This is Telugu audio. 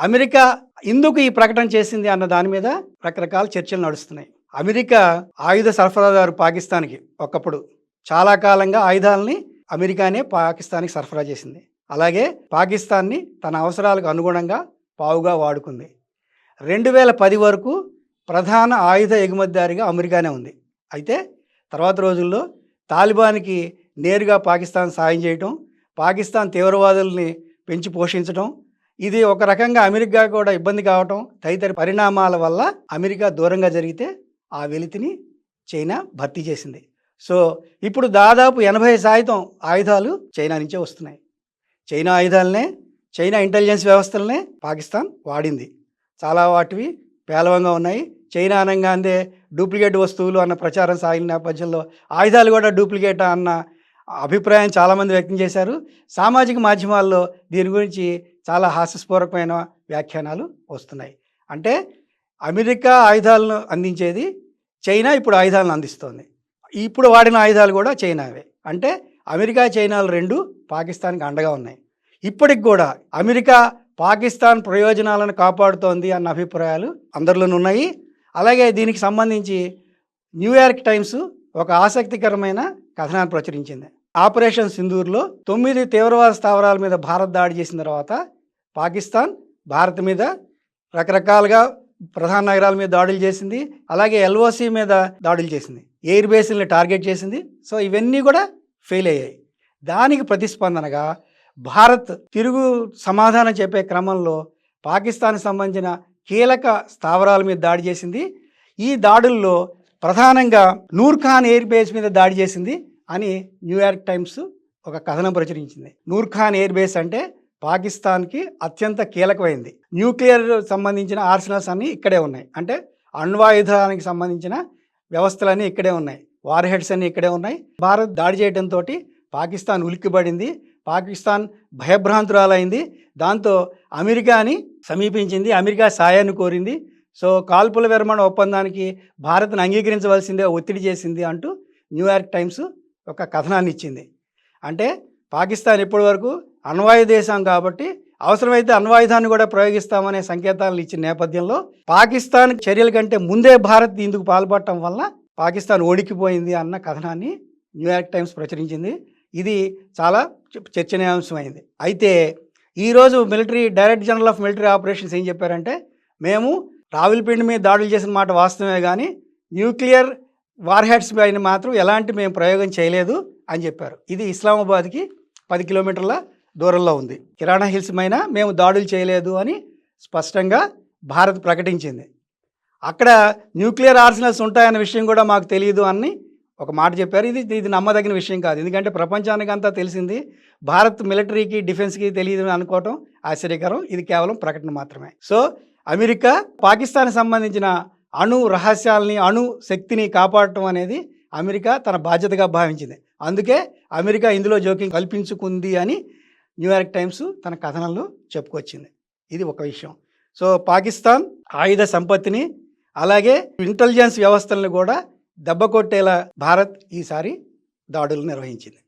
అమెరికా ఎందుకు ఈ ప్రకటన చేసింది అన్న దాని మీద రకరకాల చర్చలు నడుస్తున్నాయి. అమెరికా ఆయుధ సరఫరాదారు పాకిస్తాన్కి ఒకప్పుడు. చాలా కాలంగా ఆయుధాలని అమెరికానే పాకిస్తాన్కి సరఫరా చేసింది. అలాగే పాకిస్తాన్ని తన అవసరాలకు అనుగుణంగా పావుగా వాడుకుంది. 2010 వరకు ప్రధాన ఆయుధ ఎగుమతిదారిగా అమెరికానే ఉంది. అయితే తర్వాత రోజుల్లో తాలిబాన్కి నేరుగా పాకిస్తాన్ సాయం చేయటం, పాకిస్తాన్ తీవ్రవాదుల్ని పెంచి పోషించడం, ఇది ఒక రకంగా అమెరికా కూడా ఇబ్బంది కావటం తదితర పరిణామాల వల్ల అమెరికా దూరంగా జరిగితే ఆ వెలితిని చైనా భర్తీ చేసింది. సో ఇప్పుడు దాదాపు 80% ఆయుధాలు చైనా నుంచే వస్తున్నాయి. చైనా ఆయుధాలనే, చైనా ఇంటెలిజెన్స్ వ్యవస్థలనే పాకిస్తాన్ వాడింది. చాలా వాటివి పేలవంగా ఉన్నాయి. చైనా అనగానే డూప్లికేట్ వస్తువులు అన్న ప్రచారం సాగిన నేపథ్యంలో ఆయుధాలు కూడా డూప్లికేట్ అన్న అభిప్రాయం చాలామంది వ్యక్తం చేశారు. సామాజిక మాధ్యమాల్లో దీని గురించి చాలా హాస్యస్ఫూరకమైన వ్యాఖ్యానాలు వస్తున్నాయి. అంటే అమెరికా ఆయుధాలను అందించేది, చైనా ఇప్పుడు ఆయుధాలను అందిస్తోంది. ఇప్పుడు వాడిన ఆయుధాలు కూడా చైనావే. అంటే అమెరికా చైనాలు రెండు పాకిస్తాన్కి అండగా ఉన్నాయి. ఇప్పటికి కూడా అమెరికా పాకిస్తాన్ ప్రయోజనాలను కాపాడుతోంది అన్న అభిప్రాయాలు అందరిలోనూ ఉన్నాయి. అలాగే దీనికి సంబంధించి న్యూయార్క్ టైమ్స్ ఒక ఆసక్తికరమైన కథనాన్ని ప్రచురించింది. ఆపరేషన్ సింధూర్లో 9 తీవ్రవాద స్థావరాల మీద భారత్ దాడి చేసిన తర్వాత పాకిస్తాన్ భారత్ మీద రకరకాలుగా ప్రధాన నగరాల మీద దాడులు చేసింది. అలాగే ఎల్ఓసి మీద దాడులు చేసింది, ఎయిర్ బేస్ని టార్గెట్ చేసింది. సో ఇవన్నీ కూడా ఫెయిల్ అయ్యాయి. దానికి ప్రతిస్పందనగా భారత్ తిరుగు సమాధానం చెప్పే క్రమంలో పాకిస్తాన్కి సంబంధించిన కీలక స్థావరాల మీద దాడి చేసింది. ఈ దాడుల్లో ప్రధానంగా నూర్ఖాన్ ఎయిర్ బేస్ మీద దాడి చేసింది అని న్యూయార్క్ టైమ్స్ ఒక కథనం ప్రచురించింది. నూర్ఖాన్ ఎయిర్ బేస్ అంటే పాకిస్తాన్కి అత్యంత కీలకమైంది. న్యూక్లియర్ సంబంధించిన ఆర్సనల్స్ అన్నీ ఇక్కడే ఉన్నాయి. అంటే అణ్వాయుధానికి సంబంధించిన వ్యవస్థలన్నీ ఇక్కడే ఉన్నాయి, వార్ హెడ్స్ అన్నీ ఇక్కడే ఉన్నాయి. భారత్ దాడి చేయడంతో పాకిస్తాన్ ఉలిక్కిపడింది, పాకిస్తాన్ భయభ్రాంతురాలైంది. దాంతో అమెరికాని సమీపించింది, అమెరికా సాయాన్ని కోరింది. సో కాల్పుల విరమణ ఒప్పందానికి భారత్ను అంగీకరించవలసిందే ఒత్తిడి చేసింది అంటూ న్యూయార్క్ టైమ్స్ ఒక కథనాన్ని ఇచ్చింది. అంటే పాకిస్తాన్ ఇప్పటి వరకు అణ్వాయుధ దేశం కాబట్టి అవసరమైతే అణ్వాయుధాన్ని కూడా ప్రయోగిస్తామనే సంకేతాలను ఇచ్చిన నేపథ్యంలో పాకిస్తాన్ చర్యల కంటే ముందే భారత్ ఇందుకు పాల్పడటం వల్ల పాకిస్తాన్ ఓడికిపోయింది అన్న కథనాన్ని న్యూయార్క్ టైమ్స్ ప్రచురించింది. ఇది చాలా చర్చనీయాంశమైంది. అయితే ఈరోజు director general of military operations ఏం చెప్పారంటే, మేము రావిల్పిండి మీద దాడులు చేసిన మాట వాస్తవమే కానీ న్యూక్లియర్ వార్ హెడ్స్ పైన మాత్రం ఎలాంటి మేము ప్రయోగం చేయలేదు అని చెప్పారు. ఇది ఇస్లామాబాద్కి 10 కిలోమీటర్ల దూరంలో ఉంది. కిరాణా హిల్స్ పైన మేము దాడులు చేయలేదు అని స్పష్టంగా భారత్ ప్రకటించింది. అక్కడ న్యూక్లియర్ ఆర్సనల్స్ ఉంటాయన్న విషయం కూడా మాకు తెలియదు అని ఒక మాట చెప్పారు. ఇది నమ్మదగిన విషయం కాదు. ఎందుకంటే ప్రపంచానికి అంతా తెలిసింది, భారత్ మిలిటరీకి డిఫెన్స్కి తెలియదు అనుకోవటం ఆశ్చర్యకరం. ఇది కేవలం ప్రకటన మాత్రమే. సో అమెరికా పాకిస్తాన్కి సంబంధించిన అణు రహస్యాలని, అణు శక్తిని కాపాడటం అనేది అమెరికా తన బాధ్యతగా భావించింది. అందుకే అమెరికా ఇందులో జోక్యం కల్పించుకుంది అని న్యూయార్క్ టైమ్స్ తన కథనంలో చెప్పుకొచ్చింది. ఇది ఒక విషయం. సో పాకిస్తాన్ ఆయుధ సంపత్తిని అలాగే ఇంటెలిజెన్స్ వ్యవస్థలను కూడా దెబ్బకొట్టేలా భారత్ ఈసారి దాడులు నిర్వహించింది.